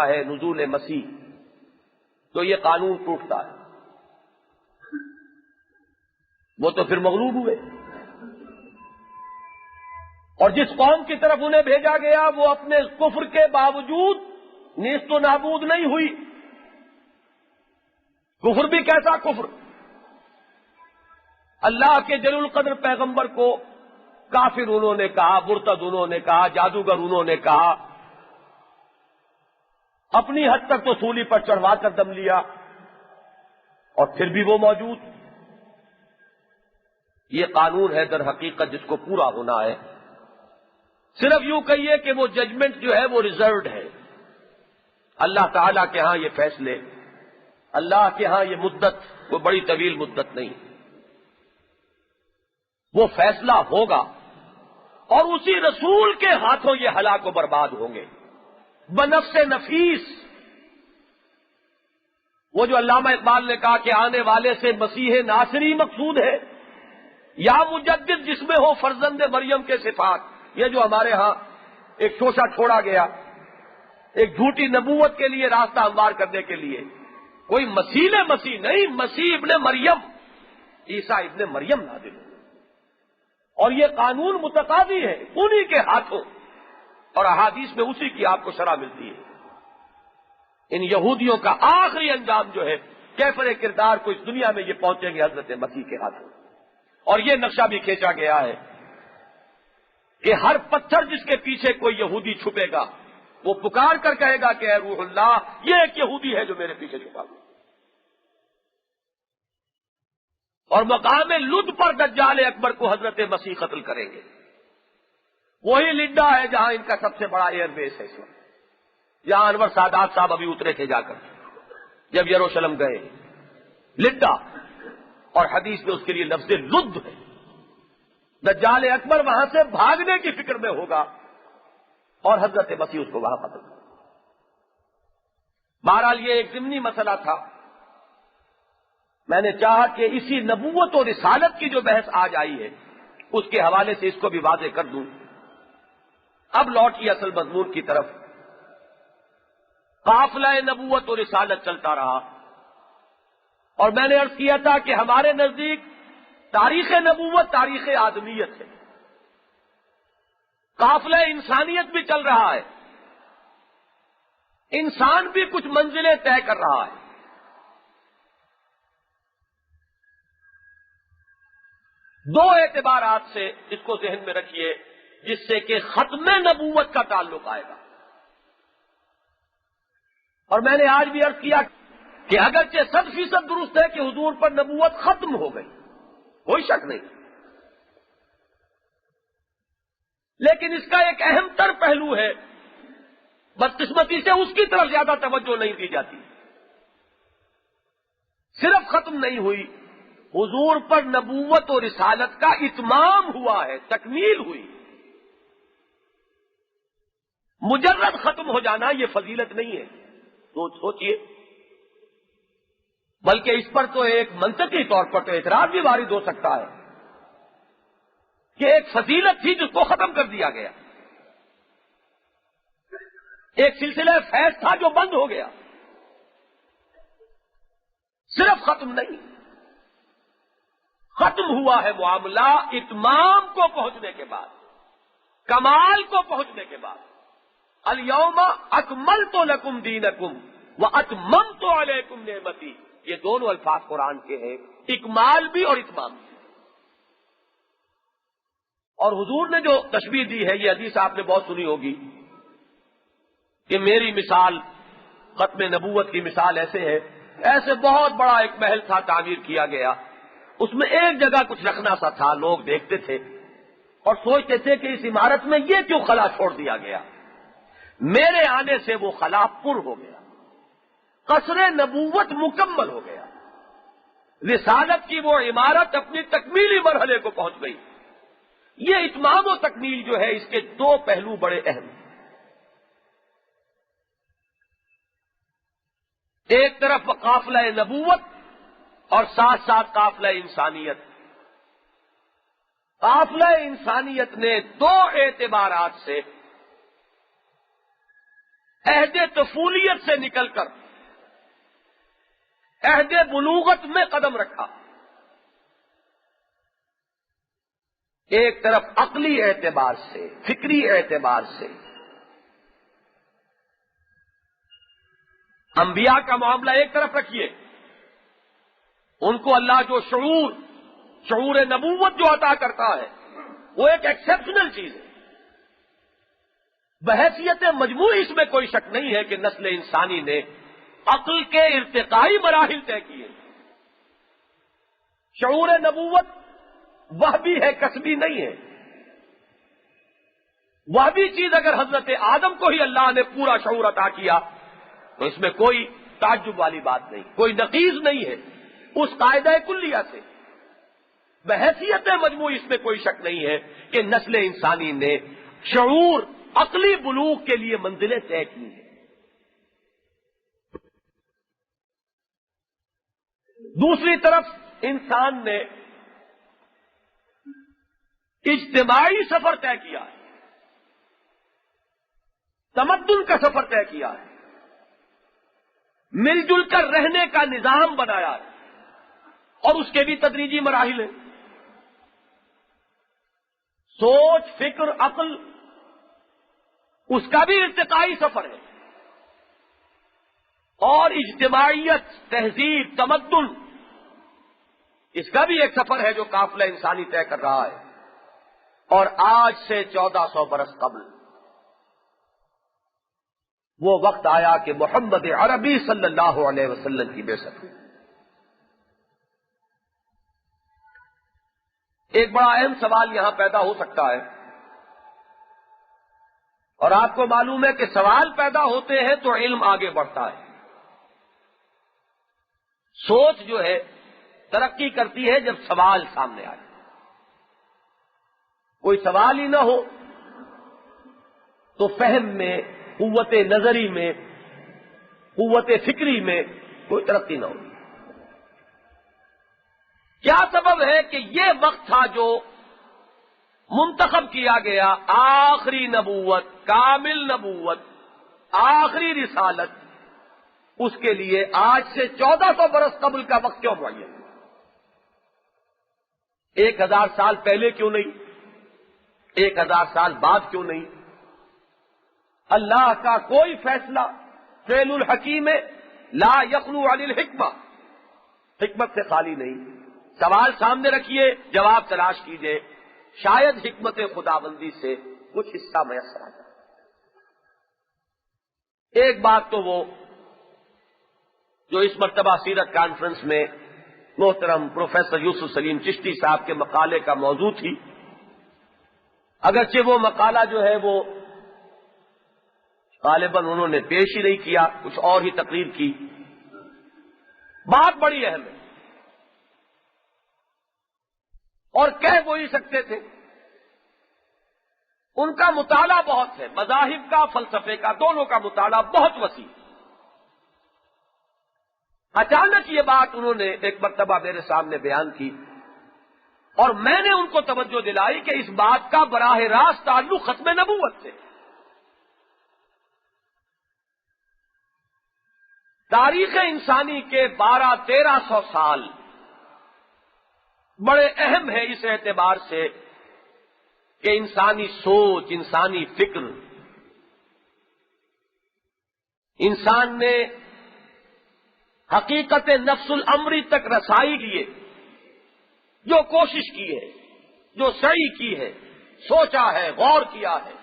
ہے نزول مسیح تو یہ قانون ٹوٹتا ہے، وہ تو پھر مغلوب ہوئے، اور جس قوم کی طرف انہیں بھیجا گیا وہ اپنے کفر کے باوجود نیست و نابود نہیں ہوئی۔ کفر بھی کیسا کفر، اللہ کے جلیل القدر پیغمبر کو کافر انہوں نے کہا، مرتد انہوں نے کہا، جادوگر انہوں نے کہا، اپنی حد تک تو سولی پر چڑھوا کر دم لیا، اور پھر بھی وہ موجود۔ یہ قانون ہے در حقیقت جس کو پورا ہونا ہے۔ صرف یوں کہیے کہ وہ ججمنٹ جو ہے وہ ریزروڈ ہے، اللہ تعالیٰ کے ہاں یہ فیصلے، اللہ کے ہاں یہ مدت کوئی بڑی طویل مدت نہیں، وہ فیصلہ ہوگا، اور اسی رسول کے ہاتھوں یہ ہلاک و برباد ہوں گے بنفس نفیس۔ وہ جو علامہ اقبال نے کہا کہ آنے والے سے مسیح ناصری مقصود ہے، یا مجدد جس میں ہو فرزند مریم کے صفات، یہ جو ہمارے ہاں ایک شوشہ چھوڑا گیا ایک جھوٹی نبوت کے لیے راستہ ہموار کرنے کے لیے، کوئی مسیح نہیں، مسیح ابن مریم، عیسیٰ ابن مریم نازل ہوئے، اور یہ قانون متقاضی ہے انہی کے ہاتھوں، اور احادیث میں اسی کی آپ کو شرح ملتی ہے۔ ان یہودیوں کا آخری انجام جو ہے کیفر کردار کو اس دنیا میں یہ پہنچیں گے حضرت مسیح کے ہاتھوں، اور یہ نقشہ بھی کھینچا گیا ہے کہ ہر پتھر جس کے پیچھے کوئی یہودی چھپے گا وہ پکار کر کہے گا کہ اے روح اللہ، یہ ایک یہودی ہے جو میرے پیچھے چھپا ہوا، اور مقام لد پر دجال اکبر کو حضرت مسیح قتل کریں گے۔ وہی لڈا ہے جہاں ان کا سب سے بڑا ایئر بیس ہے اس وقت، جہاں انور سادات صاحب ابھی اترے تھے جا کر جب یروشلم گئے، لڈا، اور حدیث میں اس کے لیے لفظ لد ہے۔ دجال اکبر وہاں سے بھاگنے کی فکر میں ہوگا اور حضرت مسیح اس کو وہاں قتل کرے۔ بہرحال یہ ایک ضمنی مسئلہ تھا، میں نے چاہا کہ اسی نبوت اور رسالت کی جو بحث آج آئی ہے اس کے حوالے سے اس کو بھی واضح کر دوں۔ اب لوٹیے اصل مضمون کی طرف۔ قافلہ نبوت اور رسالت چلتا رہا، اور میں نے عرض کیا تھا کہ ہمارے نزدیک تاریخ نبوت تاریخ آدمیت ہے، قافلہ انسانیت بھی چل رہا ہے، انسان بھی کچھ منزلیں طے کر رہا ہے۔ دو اعتبارات سے اس کو ذہن میں رکھیے جس سے کہ ختم نبوت کا تعلق آئے گا، اور میں نے آج بھی عرض کیا کہ اگرچہ 100% درست ہے کہ حضور پر نبوت ختم ہو گئی، کوئی شک نہیں، لیکن اس کا ایک اہم تر پہلو ہے، بدقسمتی سے اس کی طرف زیادہ توجہ نہیں دی جاتی۔ صرف ختم نہیں ہوئی، حضور پر نبوت اور رسالت کا اتمام ہوا ہے، تکمیل ہوئی۔ مجرد ختم ہو جانا یہ فضیلت نہیں ہے، تو سوچئے، بلکہ اس پر تو ایک منطقی طور پر تو اعتراض بھی وارد ہو سکتا ہے کہ ایک فضیلت تھی جس کو ختم کر دیا گیا، ایک سلسلہ فیض تھا جو بند ہو گیا۔ صرف ختم نہیں، ختم ہوا ہے معاملہ اتمام کو پہنچنے کے بعد، کمال کو پہنچنے کے بعد۔ الیوم اکملت لکم دینکم واتممت علیکم نعمتی، یہ دونوں الفاظ قرآن کے ہیں، اکمال بھی اور اتمام بھی۔ اور حضور نے جو تشبیہ دی ہے، یہ حدیث آپ نے بہت سنی ہوگی کہ میری مثال، ختم نبوت کی مثال ایسے ہے، ایسے بہت بڑا ایک محل تھا، تعمیر کیا گیا، اس میں ایک جگہ کچھ رکھنا سا تھا، لوگ دیکھتے تھے اور سوچتے تھے کہ اس عمارت میں یہ کیوں خلا چھوڑ دیا گیا۔ میرے آنے سے وہ خلا پر ہو گیا، قصر نبوت مکمل ہو گیا، رسالت کی وہ عمارت اپنی تکمیلی مرحلے کو پہنچ گئی۔ یہ اتمام و تکمیل جو ہے اس کے دو پہلو بڑے اہم ہیں، ایک طرف قافلہ نبوت اور ساتھ ساتھ قافلہ انسانیت۔ قافلہ انسانیت نے دو اعتبارات سے عہد طفولیت سے نکل کر عہد بلوغت میں قدم رکھا. ایک طرف عقلی اعتبار سے، فکری اعتبار سے انبیاء کا معاملہ ایک طرف رکھیے، ان کو اللہ جو شعور نبوت جو عطا کرتا ہے وہ ایک ایکسپشنل چیز ہے. بحیثیت مجموعی اس میں کوئی شک نہیں ہے کہ نسل انسانی نے عقل کے ارتقائی مراحل طے کیے. شعور نبوت وہ بھی ہے، کسبی نہیں ہے. وہ بھی چیز اگر حضرت آدم کو ہی اللہ نے پورا شعور عطا کیا تو اس میں کوئی تعجب والی بات نہیں، کوئی نقیض نہیں ہے اس قاعدہ کلیہ سے. بحیثیت مجموعی اس میں کوئی شک نہیں ہے کہ نسل انسانی نے شعور عقلی بلوغ کے لیے منزلیں طے کی ہیں. دوسری طرف انسان نے اجتماعی سفر طے کیا ہے، تمدن کا سفر طے کیا ہے، مل جل کر رہنے کا نظام بنایا ہے، اور اس کے بھی تدریجی مراحل ہیں. سوچ، فکر، عقل، اس کا بھی ارتقائی سفر ہے، اور اجتماعیت، تہذیب، تمدن، اس کا بھی ایک سفر ہے جو قافلہ انسانی طے کر رہا ہے. اور آج سے 1400 برس قبل وہ وقت آیا کہ محمد عربی صلی اللہ علیہ وسلم کی بعثت ہوئی. ایک بڑا اہم سوال یہاں پیدا ہو سکتا ہے، اور آپ کو معلوم ہے کہ سوال پیدا ہوتے ہیں تو علم آگے بڑھتا ہے. سوچ جو ہے ترقی کرتی ہے جب سوال سامنے آئے. کوئی سوال ہی نہ ہو تو فہم میں، قوت نظری میں، قوت فکری میں کوئی ترقی نہ ہوگی. کیا سبب ہے کہ یہ وقت تھا جو منتخب کیا گیا، آخری نبوت، کامل نبوت، آخری رسالت، اس کے لیے آج سے 1400 برس قبل کا وقت کیوں معین؟ 1000 سال پہلے کیوں نہیں؟ 1000 سال بعد کیوں نہیں؟ اللہ کا کوئی فیصلہ فعل الحکیم لا یخلو عن الحکمہ، حکمت سے خالی نہیں. سوال سامنے رکھیے، جواب تلاش کیجئے، شاید حکمت خداوندی سے کچھ حصہ میسر آ جائے. ایک بات تو وہ جو اس مرتبہ سیرت کانفرنس میں محترم پروفیسر یوسف سلیم چشتی صاحب کے مقالے کا موضوع تھی، اگرچہ وہ مقالہ جو ہے وہ غالباً انہوں نے پیش ہی نہیں کیا، کچھ اور ہی تقریر کی. بات بڑی اہم ہے اور کہہ وہی سکتے تھے. ان کا مطالعہ بہت ہے، مذاہب کا، فلسفے کا، دونوں کا مطالعہ بہت وسیع. اچانک یہ بات انہوں نے ایک مرتبہ میرے سامنے بیان کی اور میں نے ان کو توجہ دلائی کہ اس بات کا براہ راست تعلق ختم نبوت سے. تاریخ انسانی کے 1200-1300 سال بڑے اہم ہے اس اعتبار سے کہ انسانی سوچ، انسانی فکر، انسان نے حقیقت نفس الامری تک رسائی لیے جو کوشش کی ہے، جو سعی کی ہے، سوچا ہے، غور کیا ہے،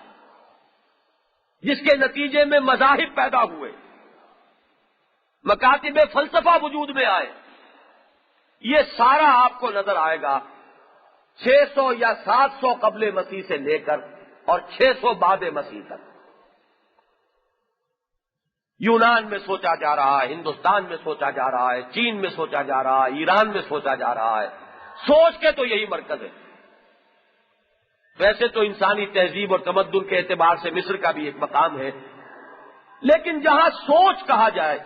جس کے نتیجے میں مذاہب پیدا ہوئے، مکاتب فلسفہ وجود میں آئے، یہ سارا آپ کو نظر آئے گا 600 یا 700 قبل مسیح سے لے کر اور 600 بعد مسیح تک. یونان میں سوچا جا رہا ہے، ہندوستان میں سوچا جا رہا ہے، چین میں سوچا جا رہا ہے، ایران میں سوچا جا رہا ہے. سوچ کے تو یہی مرکز ہے. ویسے تو انسانی تہذیب اور تمدن کے اعتبار سے مصر کا بھی ایک مقام ہے، لیکن جہاں سوچ کہا جائے،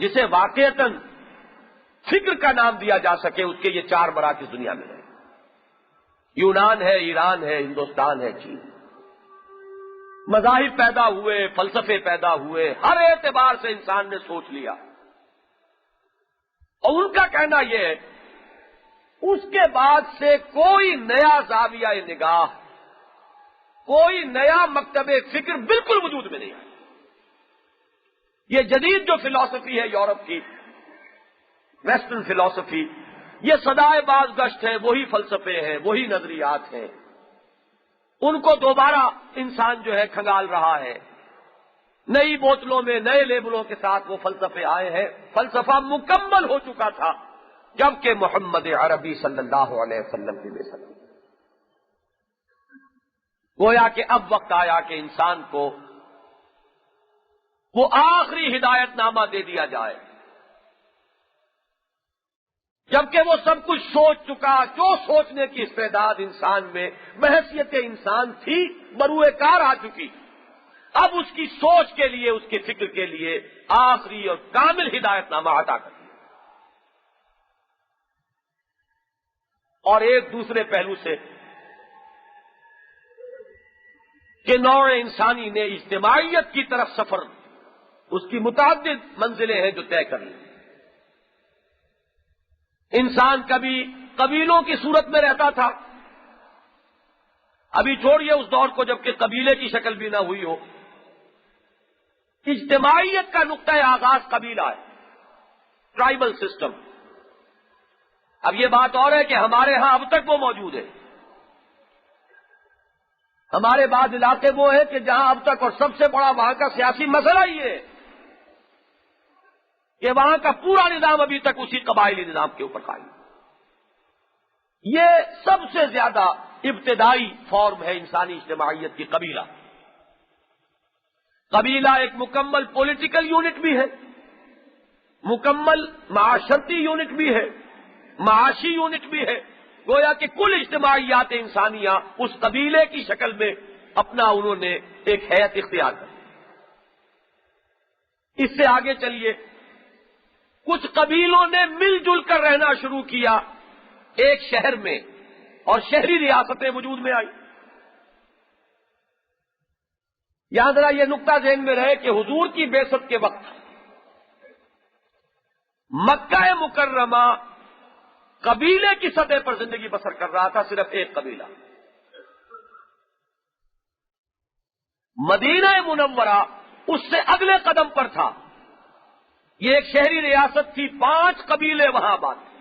جسے واقعتاً فکر کا نام دیا جا سکے، اس کے یہ 4 مراکز دنیا میں ہیں. یونان ہے، ایران ہے، ہندوستان ہے، چین. مذاہب پیدا ہوئے، فلسفے پیدا ہوئے، ہر اعتبار سے انسان نے سوچ لیا، اور ان کا کہنا یہ ہے اس کے بعد سے کوئی نیا زاویہ نگاہ، کوئی نیا مکتب فکر بالکل وجود میں نہیں آیا۔ یہ جدید جو فلسفی ہے یورپ کی، ویسٹرن فلسفی، یہ سدائے باز گشت ہے، وہی فلسفے ہیں، وہی نظریات ہیں، ان کو دوبارہ انسان جو ہے کھنگال رہا ہے، نئی بوتلوں میں نئے لیبلوں کے ساتھ وہ فلسفے آئے ہیں۔ فلسفہ مکمل ہو چکا تھا جبکہ محمد عربی صلی اللہ علیہ وسلم کی بے ثقل، گویا کہ اب وقت آیا کہ انسان کو وہ آخری ہدایت نامہ دے دیا جائے، جبکہ وہ سب کچھ سوچ چکا، جو سوچنے کی استعداد انسان میں بحیثیت انسان تھی بروئے کار آ چکی، اب اس کی سوچ کے لیے، اس کے فکر کے لیے آخری اور کامل ہدایت نامہ عطا کر دیا۔ اور ایک دوسرے پہلو سے کہ نوع انسانی نے اجتماعیت کی طرف سفر، اس کی متعدد منزلیں ہیں جو طے کر لی۔ انسان کبھی قبیلوں کی صورت میں رہتا تھا، ابھی چھوڑیے اس دور کو جبکہ قبیلے کی شکل بھی نہ ہوئی ہو، اجتماعیت کا نقطۂ آغاز قبیلہ ہے، ٹرائبل سسٹم۔ اب یہ بات اور ہے کہ ہمارے ہاں اب تک وہ موجود ہے، ہمارے بعض علاقے وہ ہیں کہ جہاں اب تک، اور سب سے بڑا وہاں کا سیاسی مسئلہ یہ ہے کہ وہاں کا پورا نظام ابھی تک اسی قبائلی نظام کے اوپر قائم۔ یہ سب سے زیادہ ابتدائی فارم ہے انسانی اجتماعیت کی، قبیلہ۔ قبیلہ ایک مکمل پولیٹیکل یونٹ بھی ہے، مکمل معاشرتی یونٹ بھی ہے، معاشی یونٹ بھی ہے، گویا کہ کل اجتماعیات انسانیہ اس قبیلے کی شکل میں اپنا انہوں نے ایک حیت اختیار کر۔ اس سے آگے چلیے، کچھ قبیلوں نے مل جل کر رہنا شروع کیا ایک شہر میں، اور شہری ریاستیں وجود میں آئی۔ یہاں ذرا یہ نقطہ ذہن میں رہے کہ حضور کی بعثت کے وقت مکہ مکرمہ قبیلے کی سطح پر زندگی بسر کر رہا تھا، صرف ایک قبیلہ۔ مدینہ منورہ اس سے اگلے قدم پر تھا، یہ ایک شہری ریاست تھی، 5 قبیلے وہاں آباد تھے،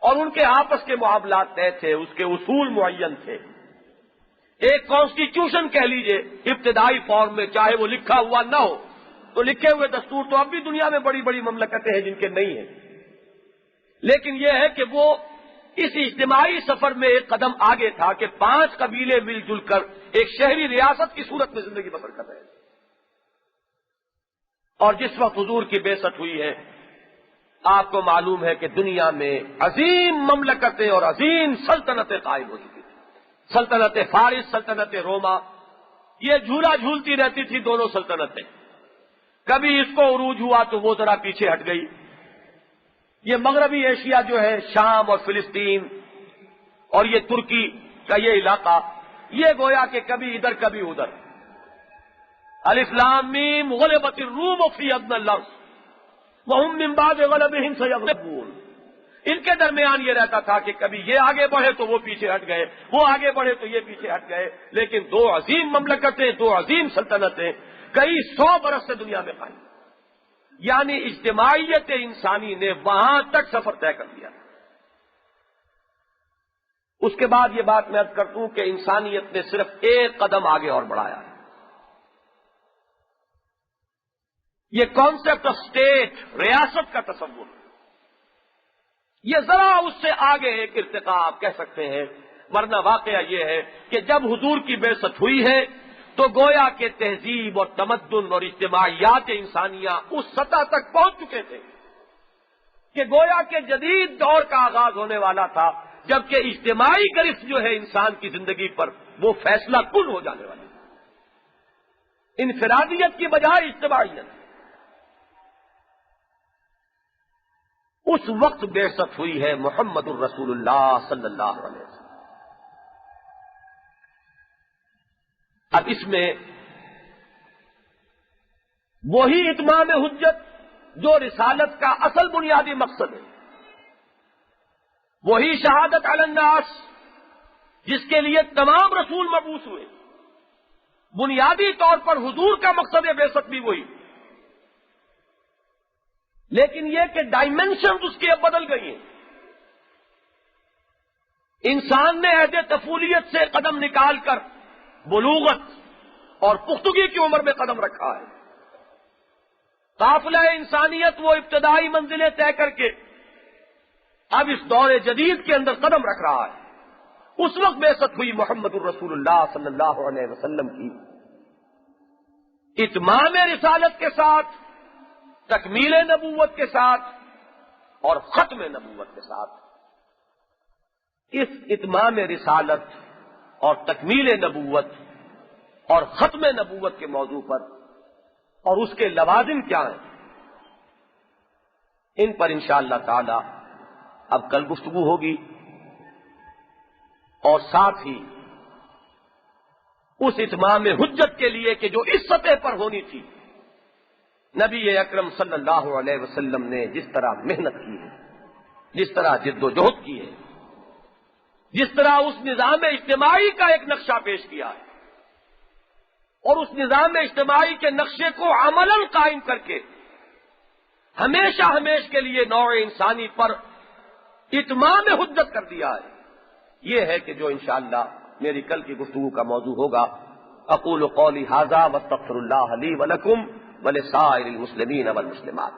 اور ان کے آپس کے معاملات طے تھے، اس کے اصول معین تھے۔ ایک کانسٹیٹیوشن کہہ لیجئے ابتدائی فارم میں، چاہے وہ لکھا ہوا نہ ہو، تو لکھے ہوئے دستور تو اب بھی دنیا میں بڑی بڑی مملکتیں ہیں جن کے نہیں ہیں، لیکن یہ ہے کہ وہ اس اجتماعی سفر میں ایک قدم آگے تھا کہ 5 قبیلے مل جل کر ایک شہری ریاست کی صورت میں زندگی بسر کر رہے ہیں۔ اور جس وقت حضور کی بعثت ہوئی ہے، آپ کو معلوم ہے کہ دنیا میں عظیم مملکتیں اور عظیم سلطنتیں قائم ہو چکی تھیں۔ سلطنت فارس، سلطنت روما، یہ جھولا جھولتی رہتی تھی دونوں سلطنتیں، کبھی اس کو عروج ہوا تو وہ ذرا پیچھے ہٹ گئی۔ یہ مغربی ایشیا جو ہے، شام اور فلسطین اور یہ ترکی کا یہ علاقہ، یہ گویا کہ کبھی ادھر کبھی ادھر۔ الف لام میم غلبت الروم فی ادنی الارض وهم من بعد غلبهم سیغلبون، ان کے درمیان یہ رہتا تھا کہ کبھی یہ آگے بڑھے تو وہ پیچھے ہٹ گئے، وہ آگے بڑھے تو یہ پیچھے ہٹ گئے، لیکن 2 عظیم مملکتیں، 2 عظیم سلطنتیں کئی 100 برس سے دنیا میں قائم، یعنی اجتماعیت انسانی نے وہاں تک سفر طے کر دیا۔ اس کے بعد یہ بات میں عرض کرتا ہوں کہ انسانیت نے صرف ایک قدم آگے اور بڑھایا ہے۔ یہ کانسیپٹ آف اسٹیٹ، ریاست کا تصور، یہ ذرا اس سے آگے ایک ارتقاء آپ کہہ سکتے ہیں، ورنہ واقعہ یہ ہے کہ جب حضور کی بعثت ہوئی ہے تو گویا کہ تہذیب اور تمدن اور اجتماعیات انسانیہ اس سطح تک پہنچ چکے تھے کہ گویا کہ جدید دور کا آغاز ہونے والا تھا، جبکہ اجتماعی گرفت جو ہے انسان کی زندگی پر وہ فیصلہ کن ہو جانے والا ہے، انفرادیت کی بجائے اجتماعیت۔ اس وقت بعثت ہوئی ہے محمد الرسول اللہ صلی اللہ علیہ وسلم۔ اب اس میں وہی اتمام حجت جو رسالت کا اصل بنیادی مقصد ہے، وہی شہادت علی الناس جس کے لیے تمام رسول مبعوث ہوئے، بنیادی طور پر حضور کا مقصد بعثت بھی وہی، لیکن یہ کہ ڈائمینشنز اس کی اب بدل گئی ہیں۔ انسان نے عہد طفولیت سے قدم نکال کر بلوغت اور پختگی کی عمر میں قدم رکھا ہے۔ قافلہ انسانیت وہ ابتدائی منزلیں طے کر کے اب اس دور جدید کے اندر قدم رکھ رہا ہے۔ اس وقت بعثت ہوئی محمد الرسول اللہ صلی اللہ علیہ وسلم کی، اتمام رسالت کے ساتھ، تکمیل نبوت کے ساتھ اور ختم نبوت کے ساتھ۔ اس اتمام رسالت اور تکمیل نبوت اور ختم نبوت کے موضوع پر اور اس کے لوازم کیا ہیں، ان پر انشاءاللہ تعالی اب کل گفتگو ہوگی، اور ساتھ ہی اس اتمام حجت کے لیے کہ جو اس سطح پر ہونی تھی، نبی اکرم صلی اللہ علیہ وسلم نے جس طرح محنت کی ہے، جس طرح جد و جہد کی ہے، جس طرح اس نظام اجتماعی کا ایک نقشہ پیش کیا ہے، اور اس نظام اجتماعی کے نقشے کو عملاً قائم کر کے ہمیشہ کے لیے نوع انسانی پر اتمام حجت کر دیا ہے، یہ ہے کہ جو انشاءاللہ میری کل کی گفتگو کا موضوع ہوگا۔ اقول قولی ھذا واستغفر اللہ لی ولکم ولسائر المسلمین والمسلمات۔